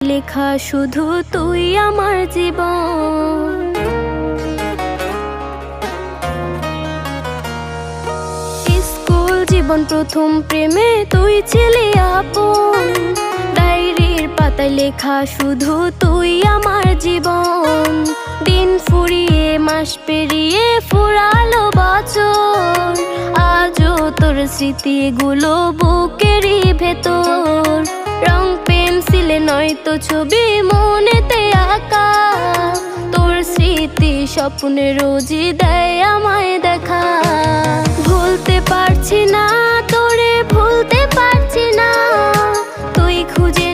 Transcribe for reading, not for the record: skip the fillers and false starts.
লেখা শুধু তুই আমার জীবন। স্কুল জীবন প্রথম প্রেমে তুই ছিলি আপন। ডায়েরির পাতায় লেখা শুধু তুই আমার জীবন। দিন ফুরিয়ে মাস পেরিয়ে ফুরালো বছর, আজও তোর স্মৃতিগুলো বুকেরই ভেতর। রং পেন্সিলে নয়তো ছবি মনেতে আঁকা, তোর স্মৃতি স্বপ্নে রোজই দেয় আমায় দেখা। ভুলতে পারছি না তোরে, ভুলতে পারছি না, তুই খুঁজে